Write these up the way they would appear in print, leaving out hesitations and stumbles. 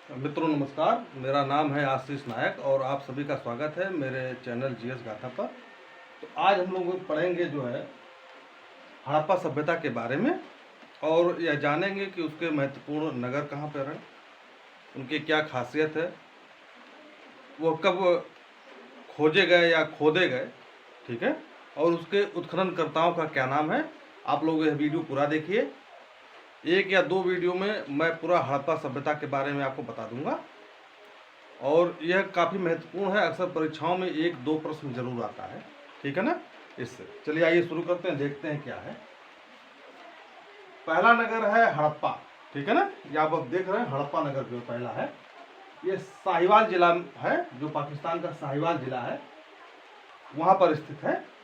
मित्रों नमस्कार, मेरा नाम है आशीष नायक और आप सभी का स्वागत है मेरे चैनल जीएस गाथा पर। तो आज हम लोग पढ़ेंगे जो है हड़प्पा सभ्यता के बारे में और यह जानेंगे कि उसके महत्वपूर्ण नगर कहाँ पर हैं, उनकी क्या खासियत है, वो कब खोजे गए या खोदे गए, ठीक है, और उसके उत्खननकर्ताओं का क्या नाम है। आप लोग यह वीडियो पूरा देखिए। एक या दो वीडियो में मैं पूरा हड़प्पा सभ्यता के बारे में आपको बता दूंगा और यह काफ़ी महत्वपूर्ण है। अक्सर परीक्षाओं में एक दो प्रश्न जरूर आता है, ठीक है ना। इससे चलिए आइए शुरू करते हैं, देखते हैं क्या है। पहला नगर है हड़प्पा, ठीक है ना। ये आप अब देख रहे हैं हड़प्पा नगर जो पहला है, ये साहिवाल जिला है, जो पाकिस्तान का साहिवाल जिला है वहां पर स्थित है।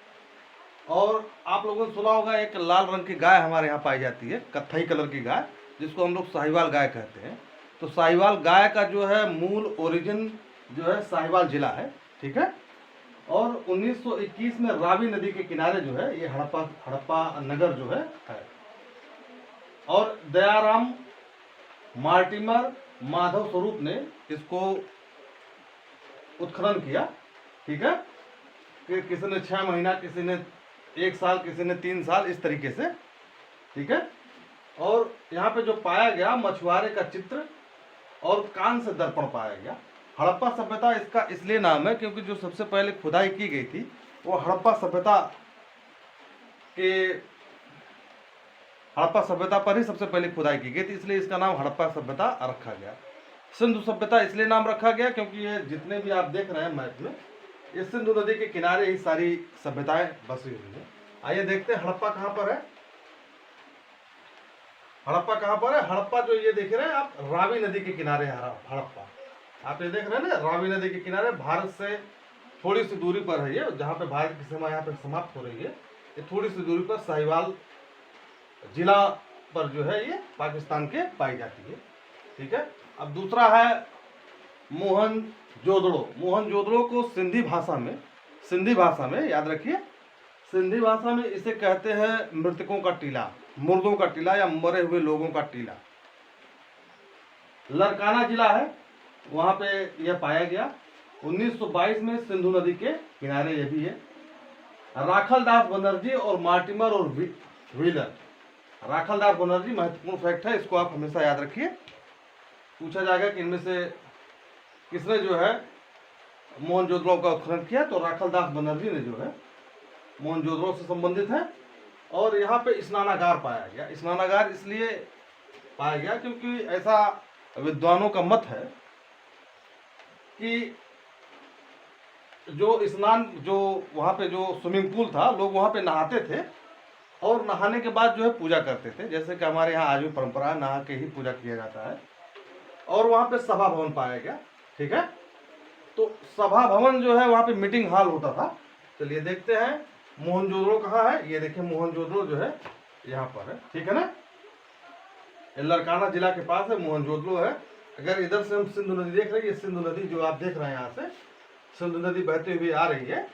और आप लोगों ने सुना होगा एक लाल रंग की गाय हमारे यहाँ पाई जाती है, कत्थई कलर की गाय, जिसको हम लोग साहिवाल गाय कहते हैं। तो साहिवाल गाय का जो है मूल ओरिजिन जो है साहिवाल जिला है, ठीक है। और 1921 में रावी नदी के किनारे जो है ये हड़प्पा नगर जो है। और दयाराम मार्टिमर माधव स्वरूप ने इसको उत्खनन किया, ठीक है। कि किसी ने 6 महीना, किसी ने 1 साल, किसी ने 3 साल, इस तरीके से, ठीक है। और यहाँ पे जो पाया गया मछुआरे का चित्र और कान से दर्पण पाया गया। हड़प्पा सभ्यता इसका इसलिए नाम है क्योंकि जो सबसे पहले खुदाई की गई थी वो हड़प्पा सभ्यता पर ही सबसे पहले खुदाई की गई थी, इसलिए इसका नाम हड़प्पा सभ्यता रखा गया। सिंधु सभ्यता इसलिए नाम रखा गया क्योंकि ये जितने भी आप देख रहे हैं मैप में, ये सिंधु नदी के किनारे ही सारी सभ्यताएं बसी हुई है। आइए देखते हैं हड़प्पा कहाँ पर है। हड़प्पा कहाँ पर है? हड़प्पा जो ये देख रहे हैं आप, रावी नदी के किनारे है हड़प्पा। आप ये देख रहे हैं ना, रावी नदी के किनारे, भारत से थोड़ी सी दूरी पर है ये, जहाँ पे भारत की सीमा यहाँ पे समाप्त हो रही है, ये थोड़ी सी दूरी पर साहिवाल जिला पर जो है ये पाकिस्तान के पाई जाती है, ठीक है। अब दूसरा है मोहनजोदड़ो। मोहनजोदड़ो को सिंधी भाषा में याद रखिए, सिंधी भाषा में इसे कहते हैं मृतकों का टीला, मुर्दों का टीला या मरे हुए लोगों का टीला। लरकाना जिला है, वहां पे यह पाया गया। 1922 में सिंधु नदी के किनारे यह भी है। राखलदास बनर्जी और मार्टिमर और व्हीलर। राखलदास बनर्जी महत्वपूर्ण फैक्ट है, इसको आप हमेशा याद रखिए। पूछा जाएगा कि इनमें से किसने जो है मोहनजोदड़ो का उत्खनन किया, तो राखलदास बनर्जी ने जो है मोहनजोदड़ो से संबंधित है। और यहाँ पे स्नानागार पाया गया। स्नानागार इसलिए पाया गया क्योंकि ऐसा विद्वानों का मत है कि जो वहाँ पे जो स्विमिंग पूल था, लोग वहाँ पे नहाते थे और नहाने के बाद जो है पूजा करते थे, जैसे कि हमारे यहाँ आज भी परंपरा है, नहा के ही पूजा किया जाता है। और वहाँ पे सभा भवन पाया गया, ठीक है। तो सभा भवन जो है वहाँ पे मीटिंग हॉल होता था। चलिए देखते हैं मोहनजोदड़ो कहाँ है। ये देखिए मोहनजोदड़ो जो है यहाँ पर है, ठीक है ना। लरकाना जिला के पास है मोहनजोदड़ो है। अगर इधर से हम सिंधु नदी देख रहे हैं, ये सिंधु नदी जो आप देख रहे हैं, यहाँ से सिंधु नदी बहती हुई आ रही है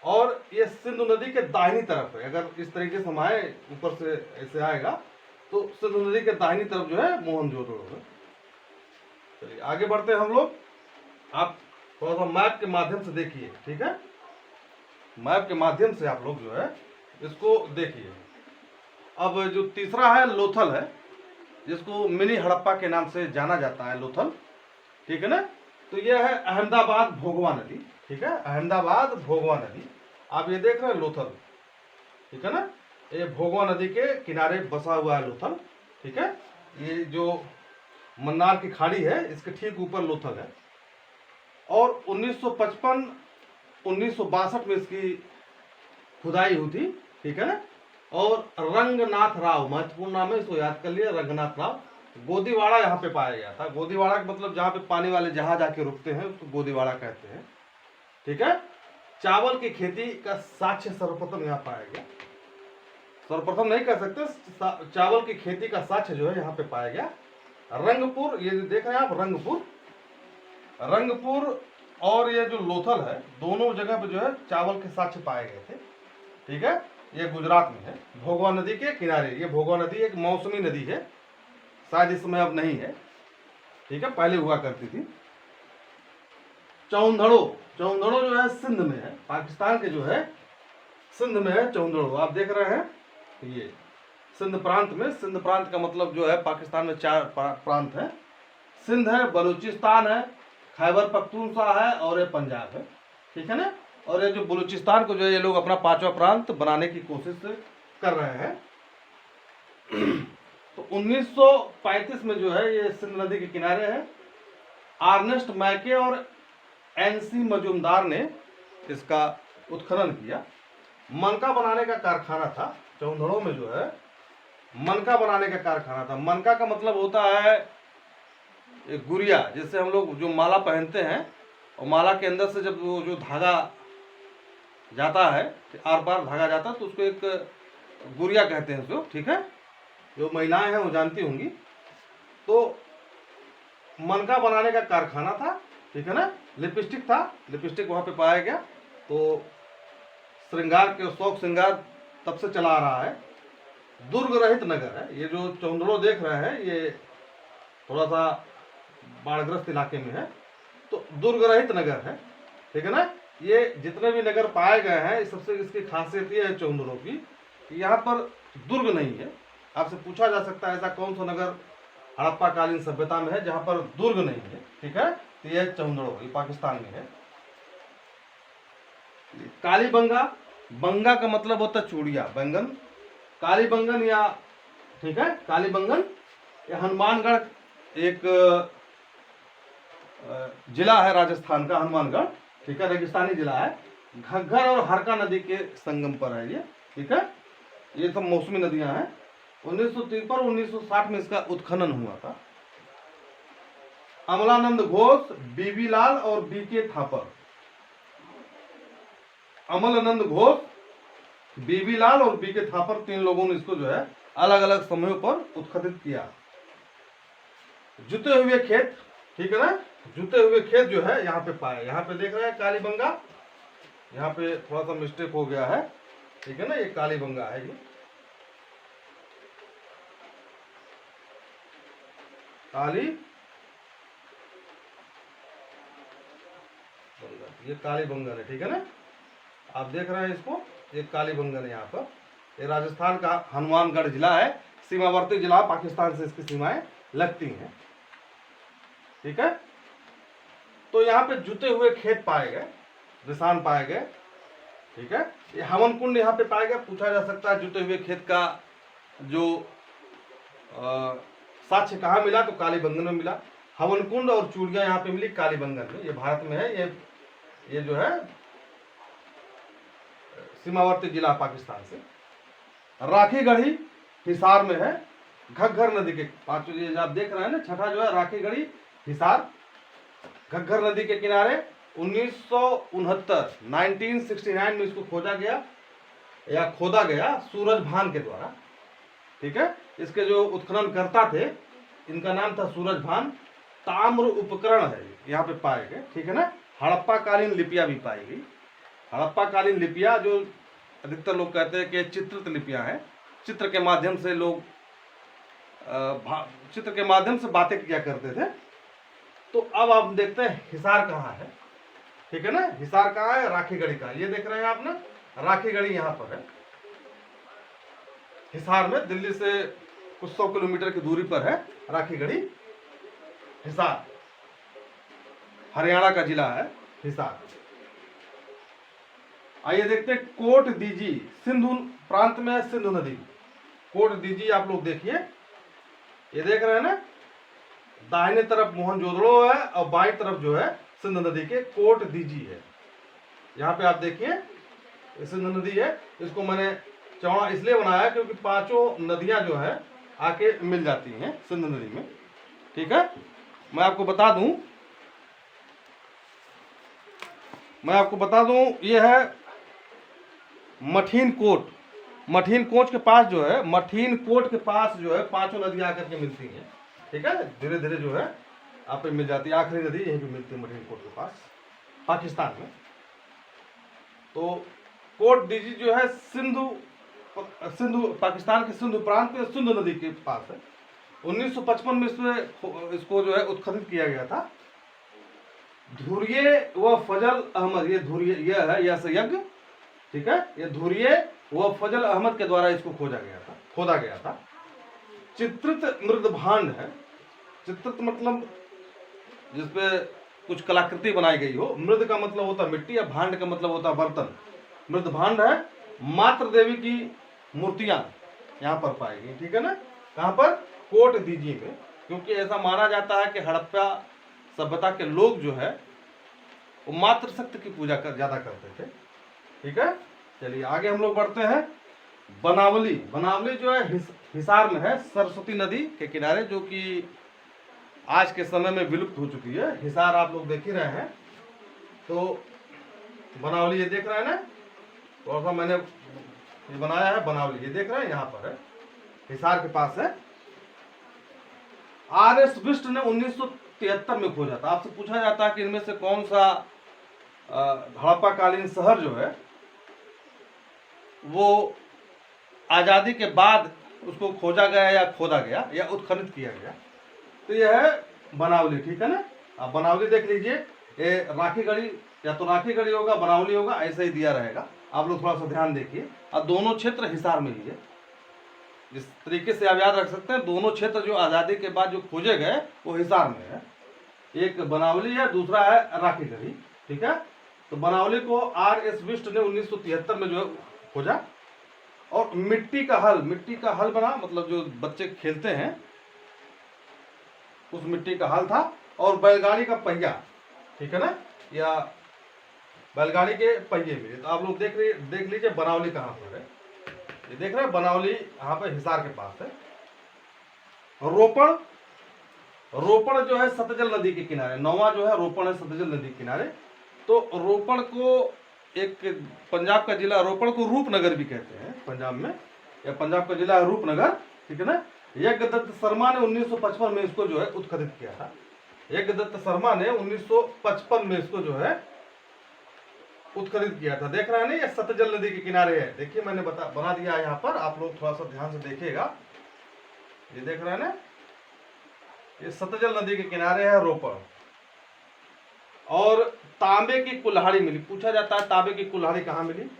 और ये सिंधु नदी के दाहिनी तरफ है। अगर इस तरीके से हम आए, ऊपर से ऐसे आएगा तो सिंधु नदी के दाहिनी तरफ जो है मोहनजोदड़ो है। चलिए आगे बढ़ते हैं हम लोग। आप थोड़ा सा मैप के माध्यम से देखिए, ठीक है। मैप के माध्यम से आप लोग जो है इसको देखिए। अब जो तीसरा है लोथल है, जिसको मिनी हड़प्पा के नाम से जाना जाता है, लोथल, ठीक है ना। तो यह है अहमदाबाद भोगवा नदी, ठीक है, अहमदाबाद भोगवा नदी। आप ये देख रहे हैं लोथल, ठीक है ना। ये भोगवा नदी के किनारे बसा हुआ है लोथल, ठीक है। ये जो मन्नार की खाड़ी है इसके ठीक ऊपर लोथल है। और 1962 में इसकी खुदाई हुई थी, ठीक है ना। और रंगनाथ राव, महत्वपूर्ण नाम है, इसको याद कर लिए, रंगनाथ राव। गोदीवाड़ा यहाँ पे पाया गया था। गोदीवाड़ा का मतलब जहाँ पे पानी वाले जहाज आके रुकते हैं उसको गोदीवाड़ा कहते हैं, ठीक है। चावल की खेती का साक्ष्य सर्वप्रथम यहाँ पाया गया। सर्वप्रथम नहीं कह सकते, चावल की खेती का साक्ष्य जो है यहाँ पे पाया गया। रंगपुर, ये देख रहे हैं आप, रंगपुर और ये जो लोथल है, दोनों जगह पे जो है चावल के साक्ष्य पाए गए थे, ठीक है। ये गुजरात में है, भोगवा नदी के किनारे। ये भोगवा नदी एक मौसमी नदी है, शायद इस समय अब नहीं है। ठीक है, पहले हुआ करती थी। चौंधड़ो, चौंधड़ो जो है सिंध में है, पाकिस्तान के जो है सिंध में है चौंधड़ो। आप देख रहे हैं ये सिंध प्रांत में, सिंध प्रांत का मतलब जो है पाकिस्तान में 4 प्रांत है। सिंध है, बलूचिस्तान है, खैबर पख्तूनख्वा है और ये पंजाब है, ठीक है ना। और ये जो बलूचिस्तान को जो है ये लोग अपना 5वां प्रांत बनाने की कोशिश कर रहे हैं। तो 1935 में जो है ये सिंध नदी के किनारे है। आर्नेस्ट मैके और एनसी मजूमदार ने इसका उत्खनन किया। मनका बनाने का कारखाना था चौंधड़ो में, जो है मनका बनाने का कारखाना था। मनका का मतलब होता है एक गुड़िया, जिससे हम लोग जो माला पहनते हैं, और माला के अंदर से जब वो जो धागा जाता है, आर पार धागा जाता है, तो उसको एक गुड़िया कहते हैं उसको, ठीक है। जो महिलाएं हैं वो जानती होंगी। तो मनका बनाने का कारखाना था, ठीक है ना। लिपस्टिक था, लिपस्टिक वहाँ पे पाया गया। तो श्रृंगार के शौक श्रृंगार तब से चला आ रहा है। दुर्ग रहित नगर है ये जो चौंधड़ो देख रहे हैं, ये थोड़ा सा बाढ़ग्रस्त इलाके में है। तो दुर्ग रहित नगर है, ठीक है ना। ये जितने भी नगर पाए गए हैं, सबसे इसकी खासियत ये है चौंधड़ो की कि यहाँ पर दुर्ग नहीं है। आपसे पूछा जा सकता है ऐसा कौन सा नगर हड़प्पा कालीन सभ्यता में है जहाँ पर दुर्ग नहीं है, ठीक है। तो ये चौंधड़ो, ये पाकिस्तान में है। कालीबंगा, बंगा का मतलब होता है चूड़िया, बैंगन। कालीबंगन या, ठीक है, कालीबंगन ये हनुमानगढ़ एक जिला है राजस्थान का, हनुमानगढ़, ठीक है, रेगिस्तानी जिला है। घग्गर और हरका नदी के संगम पर है ये, ठीक है। ये सब मौसमी नदियां हैं। 1953 और 1960 में इसका उत्खनन हुआ था। अमलानंद घोष, बीबी लाल और बीके थापर, अमलानंद घोष, बीबी लाल और बीके थापर, 3 लोगों ने इसको जो है अलग अलग समयों पर उत्खनन किया। जुते हुए खेत, ठीक है ना, जुते हुए खेत जो है यहाँ पे पाए। यहाँ पे देख रहे हैं कालीबंगा, यहाँ पे थोड़ा सा मिस्टेक हो गया है, ठीक है ना, ये कालीबंगा है ये। ये कालीबंगन है, ठीक है ना। आप देख रहे हैं इसको, ये कालीबंगन है यहाँ पर। ये राजस्थान का हनुमानगढ़ जिला है, सीमावर्ती जिला, पाकिस्तान से इसकी सीमाएं लगती हैं, ठीक है। तो यहाँ पे जुते हुए खेत पाए गए, निशान पाए गए, ठीक है। ये हवन कुंड यहाँ पे पाया गया। पूछा जा सकता है जुते हुए खेत का जो साक्ष्य कहाँ मिला, तो कालीबंगन में मिला। हवन कुंड और चूड़ियां यहाँ पे मिली कालीबंगन में, ये भारत में है। ये जो है सीमावर्ती जिला पाकिस्तान से। राखी गढ़ी हिसार में है, घग्गर नदी के पास। ये आप देख रहे हैं ना, छठा जो है राखी गढ़ी हिसार, घग्गर नदी के किनारे। 1969 में इसको खोजा गया या खोदा गया सूरज भान के द्वारा, ठीक है। इसके जो उत्खनन करता थे, इनका नाम था सूरज भान। ताम्र उपकरण है यहाँ पे पाए गए, ठीक है ना। हड़प्पा कालीन लिपियां भी पाई गई। हड़प्पा कालीन लिपियां जो अधिकतर लोग कहते हैं कि चित्रित लिपियां हैं, चित्र के माध्यम से लोग चित्र के माध्यम से बातें किया करते थे। तो अब आप देखते हैं हिसार कहाँ है, ठीक है ना। हिसार कहाँ है, राखी गढ़ी का। ये देख रहे हैं आप ना, राखी गढ़ी यहाँ पर है हिसार में, दिल्ली से कुछ 100 किलोमीटर की दूरी पर है राखी गढ़ी। हिसार हरियाणा का जिला है हिसार। आइए देखते हैं कोट दीजी, सिंधु प्रांत में है सिंधु नदी। कोट दीजी आप लोग देखिए, ये देख रहे हैं ना, दाहिने तरफ मोहनजोदड़ो है और बाईं तरफ जो है सिंधु नदी के कोट दीजी है। यहाँ पे आप देखिए सिंधु नदी है। इसको मैंने चौड़ा इसलिए बनाया क्योंकि 5 नदियां जो है आके मिल जाती हैं सिंधु नदी में, ठीक है। मैं आपको बता दूं ये है मठीन कोट। मठीन कोट के पास जो है, मठीन कोट के पास जो है 5 नदियां आकर के मिलती हैं, ठीक है। धीरे धीरे जो है आप पे मिल जाती है। आखिरी नदी यहीं पे मिलती है मठीन कोट के पास, पाकिस्तान में। तो कोट दीजी जो है सिंधु पाकिस्तान के सिंधु प्रांत में सिंधु नदी के पास है। 1955 में इसको जो है उत्खनन किया गया था। धुर्ये व फजल अहमद, ये धुर्ये यह है यह यज्ञ, ठीक है, ये धुर्ये व फजल अहमद के द्वारा इसको खोदा गया था। चित्रित मृद भांड है, चित्रित मतलब जिसपे कुछ कलाकृति बनाई गई हो। मृद का मतलब होता है मिट्टी, या भांड का मतलब होता है बर्तन। मृद भांड है। मात्र देवी की मूर्तियां यहाँ पर पाई गई, ठीक है ना। कहाँ पर? कोट दीजी में, क्योंकि ऐसा माना जाता है कि हड़प्पा सभ्यता के लोग जो है वो मातृ शक्ति की पूजा ज्यादा करते थे, ठीक है। चलिए आगे हम लोग बढ़ते हैं। बनावली, बनावली जो है हिसार में है, सरस्वती नदी के किनारे, जो कि आज के समय में विलुप्त हो चुकी है। हिसार आप लोग देख ही रहे हैं। तो बनावली ये देख रहे हैं ना, थोड़ा सा मैंने ये बनाया है बनावली, ये देख रहे हैं, यहाँ पर है, हिसार के पास है। आर.एस. बिष्ट ने 1973 में खोजा था। आपसे पूछा जाता है कि इनमें से कौन सा हड़प्पा कालीन शहर जो है वो आजादी के बाद उसको खोजा गया या खोदा गया या उत्खनन किया गया, तो यह है बनावली, ठीक है ना। आप बनावली देख लीजिए, ये राखीगढ़ी, या तो राखीगढ़ी होगा बनावली होगा, ऐसा ही दिया रहेगा। आप लोग थोड़ा सा ध्यान देखिए। अब दोनों क्षेत्र हिसार में ही है, जिस तरीके से आप याद रख सकते हैं। दोनों क्षेत्र जो आज़ादी के बाद जो खोजे गए वो हिसार में है। एक बनावली है, दूसरा है राखीगढ़ी, ठीक है। तो बनावली को आर.एस. बिष्ट ने 1973 में जो है खोजा। और मिट्टी का हल बना, मतलब जो बच्चे खेलते हैं उस मिट्टी का हल था। और बैलगाड़ी का पहिया, ठीक है ना, या बैलगाड़ी के पहिए मिले। तो आप लोग देख लीजिए बनावली कहाँ पर है। ये देख रहे हैं बनावली यहाँ पे हिसार के पास है। रोपण जो है सतलज नदी के किनारे, नौवां जो है रोपण है सतलज नदी के किनारे। तो रोपण को एक पंजाब का जिला, रोपण को रूपनगर भी कहते हैं पंजाब में, या पंजाब का जिला रूपनगर, ठीक है ना। यज्ञदत्त शर्मा ने 1955 में इसको जो है उत्खनन किया था। यज्ञदत्त शर्मा ने 1955 में इसको जो है उत्खनन किया था। देख रहे हैं ना, ये सतलज नदी के किनारे है। देखिए मैंने बना दिया है यहाँ पर, आप लोग थोड़ा सा ध्यान से देखिएगा। ये देख रहे हैं ना, ये सतलज नदी के किनारे है रोपण। और तांबे की कुल्हाड़ी मिली। पूछा जाता है तांबे की कुल्हाड़ी कहाँ मिली।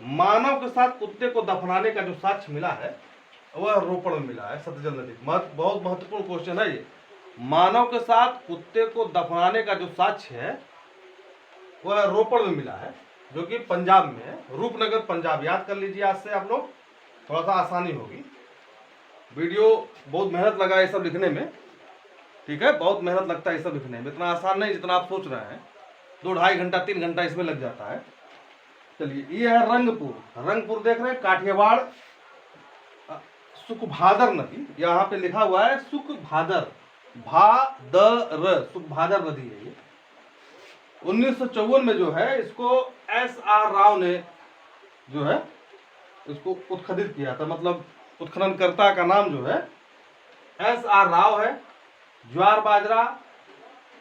मानव के साथ कुत्ते को दफनाने का जो साक्ष्य मिला है वह रोपण में मिला है, सतलज नदी। बहुत महत्वपूर्ण क्वेश्चन है ये। मानव के साथ कुत्ते को दफनाने का जो साक्ष्य है वह रोपण में मिला है, जो कि पंजाब में है, रूपनगर पंजाब। याद कर लीजिए, आज से आप लोग थोड़ा सा आसानी होगी। वीडियो बहुत मेहनत लगा ये सब लिखने में, ठीक है, बहुत मेहनत लगता है ये सब लिखने में। इतना आसान नहीं जितना आप सोच रहे हैं। 2-2.5 घंटा 3 घंटा इसमें लग जाता है। चलिए ये है रंगपुर देख रहे हैं, काठियावाड़, सुखभादर नदी। यहाँ पे लिखा हुआ है सुखभादर, सुखभादर नदी है ये। 1954 में जो है इसको S.R. राव ने जो है इसको उत्खनन किया था। मतलब उत्खननकर्ता का नाम जो है S.R. राव है। ज्वार बाजरा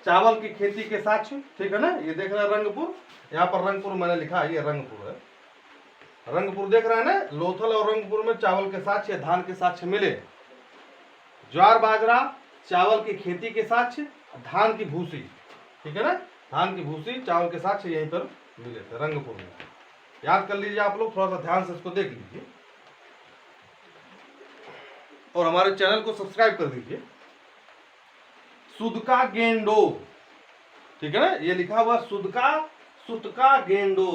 चावल की खेती के साक्ष्य, ठीक है ना। ये देख रहे हैं रंगपुर, यहाँ पर रंगपुर मैंने लिखा है, ये रंगपुर है। रंगपुर देख रहे हैं ना, लोथल और रंगपुर में चावल के साक्ष्य, धान के साक्ष्य मिले। ज्वार बाजरा चावल की खेती के साक्ष्य, धान की भूसी, ठीक है ना, धान की भूसी चावल के साक्ष्य यहीं पर मिले थे रंगपुर में। याद कर लीजिए आप लोग, थोड़ा सा ध्यान से इसको देख लीजिए और हमारे चैनल को सब्सक्राइब कर दीजिए। सुदका गेंडो, ठीक है ना, ये लिखा हुआ सुतका गेंडो,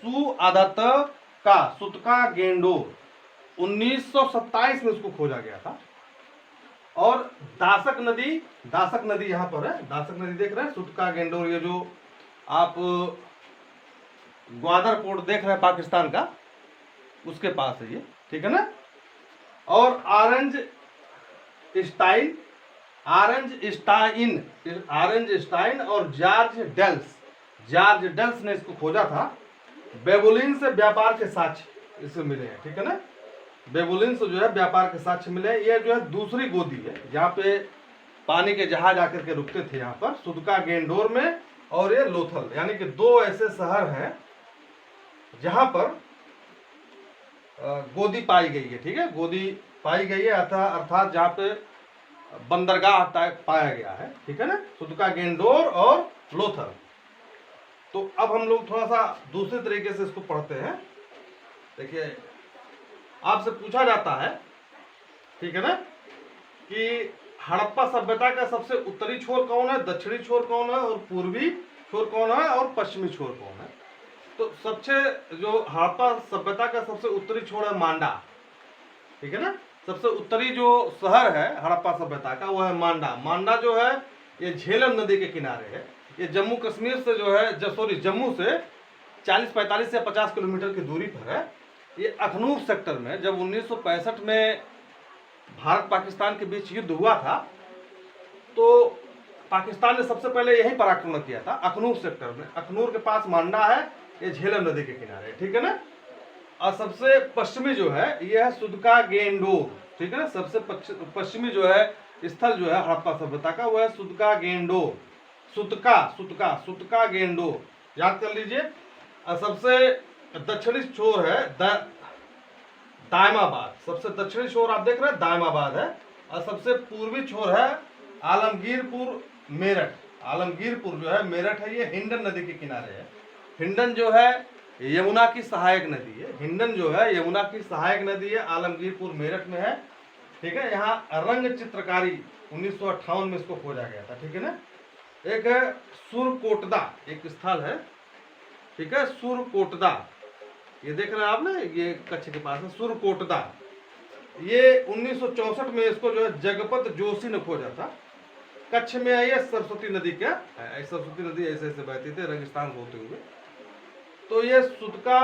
सु आधा त का, सुतका गेंडो। 1927 में उसको खोजा गया था। और दासक नदी यहाँ पर है, दासक नदी देख रहे हैं, सुतका गेंडो। ये जो आप ग्वादर पोर्ट देख रहे हैं पाकिस्तान का, उसके पास है ये, ठीक है ना। और ऑरेंज स्टाइन और जॉर्ज डेल्स ने इसको खोजा था। बेबुलिन से व्यापार के साक्ष्य इससे मिले हैं, ठीक है ना। बेबुलिन से जो है व्यापार के साक्ष्य मिले। ये जो है दूसरी गोदी है, जहाँ पे पानी के जहाज आकर के रुकते थे, यहाँ पर सुदका गेंडोर में और ये लोथल, यानी कि 2 ऐसे शहर हैं जहाँ पर गोदी पाई गई है, ठीक है। गोदी पाई गई है, अर्थात जहाँ पे बंदरगाह टाइप पाया गया है, ठीक है ना, सुदका, गेंडोर और लोथल। तो अब हम लोग थोड़ा सा दूसरे तरीके से इसको पढ़ते हैं। देखिए, आपसे पूछा जाता है, ठीक है ना, कि हड़प्पा सभ्यता का सबसे उत्तरी छोर कौन है, दक्षिणी छोर कौन है, और पूर्वी छोर कौन है, और पश्चिमी छोर कौन है। तो सबसे जो हड़प्पा सभ्यता का सबसे उत्तरी छोर है मांडा, ठीक है ना। सबसे उत्तरी जो शहर है हड़प्पा सभ्यता का वो है मांडा। मांडा जो है ये झेलम नदी के किनारे है। ये जम्मू कश्मीर से जो है जम्मू से 40-45 से 50 किलोमीटर की दूरी पर है। ये अखनूर सेक्टर में जब 1965 में भारत पाकिस्तान के बीच युद्ध हुआ था, तो पाकिस्तान ने सबसे पहले यहीं पर आक्रमण किया था, अखनूर सेक्टर में। अखनूर के पास मांडा है, ये झेलम नदी के किनारे, ठीक है ना। और सबसे पश्चिमी जो है ये है सुदका गेंडोर, ठीक है ना। सबसे पश्चिमी जो है स्थल जो है हड़प्पा सभ्यता का वो है सुदका गेंडोर, सुतका गेंडोर, याद कर लीजिए। और सबसे दक्षिणी छोर है दायमाबाद। सबसे दक्षिणी छोर आप देख रहे हैं दायमाबाद है। और सबसे पूर्वी छोर है आलमगीरपुर मेरठ। आलमगीरपुर जो है मेरठ है, ये हिंडन नदी के किनारे है। हिंडन जो है यमुना की सहायक नदी है। हिंडन जो है यमुना की सहायक नदी है, आलमगीरपुर मेरठ में है, ठीक है। यहाँ रंग चित्रकारी 1958 में इसको खोजा गया था, ठीक है ना। एक है सुरकोटदा, एक स्थल है, ठीक है, सुरकोटदा, ये देख रहे हैं आप ना, ये कच्छ के पास है सुरकोटदा। ये 1964 में इसको जो है जगपत जोशी ने खोजा था। कच्छ में है, ये सरस्वती नदी क्या है, सरस्वती नदी ऐसे ऐसे बहती थी रेगिस्तान होते हुए। तो ये सुदका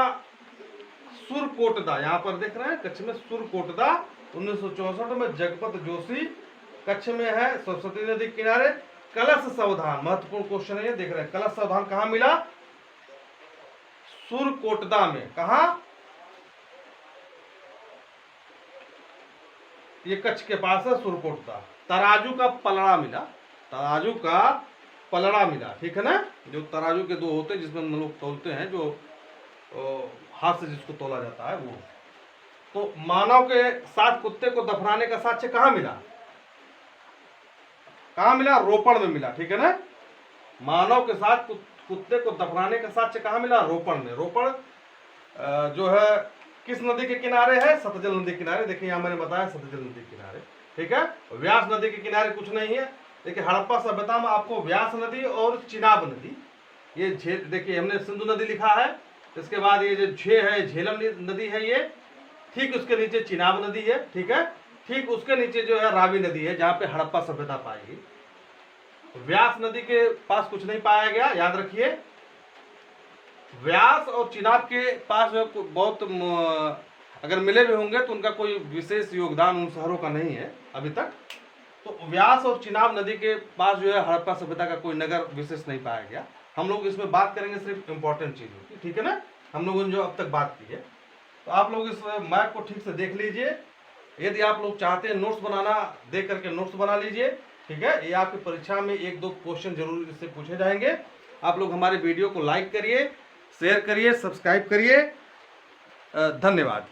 सुरकोटदा यहाँ पर देख रहे हैं कच्छ में सुरकोटदा 1964 में जगपत जोशी, कच्छ में है सरस्वती नदी किनारे। कलश सावधान, महत्वपूर्ण क्वेश्चन है ये, देख रहे हैं कलश सावधान कहाँ मिला, सुरकोटदा में। कहा, ये कच्छ के पास है सुरकोटदा। तराजू का पलड़ा मिला, तराजू का पलड़ा मिला, ठीक है ना। जो तराजू के दो होते हैं जिसमें हम लोग तोलते हैं, जो हाथ से जिसको तोला जाता है वो। तो मानव के साथ कुत्ते को दफनाने का साक्ष्य कहाँ मिला, कहाँ मिला, रोपण में मिला, ठीक है ना। मानव के साथ कुत्ते को दफनाने का साक्ष्य कहाँ मिला, रोपण में। रोपण जो है किस नदी के किनारे है, सतलज नदी के किनारे। देखिए यहाँ मैंने बताया सतलज नदी के किनारे, ठीक है। व्यास नदी के किनारे कुछ नहीं है। देखिए हड़प्पा सभ्यता में आपको व्यास नदी और चिनाब नदी, ये देखिए हमने सिंधु नदी लिखा है, इसके बाद ये जो है झेलम नदी है, ये ठीक उसके नीचे चिनाब नदी है, ठीक है। ठीक उसके नीचे जो है रावी नदी है, जहाँ पे हड़प्पा सभ्यता पाएगी। व्यास नदी के पास कुछ नहीं पाया गया, याद रखिए। व्यास और चिनाब के पास जो बहुत अगर मिले भी होंगे तो उनका कोई विशेष योगदान उन शहरों का नहीं है अभी तक। तो व्यास और चिनाब नदी के पास जो है हड़प्पा सभ्यता का कोई नगर विशेष नहीं पाया गया। हम लोग इसमें बात करेंगे सिर्फ इम्पोर्टेंट चीज़ों की, ठीक है ना। हम लोगों ने जो अब तक बात की है, तो आप लोग इस मैप को ठीक से देख लीजिए। यदि आप लोग चाहते हैं नोट्स बनाना, देख करके नोट्स बना लीजिए, ठीक है। ये आपकी परीक्षा में 1-2 क्वेश्चन जरूर इससे पूछे जाएंगे। आप लोग हमारे वीडियो को लाइक करिए, शेयर करिए, सब्सक्राइब करिए। धन्यवाद।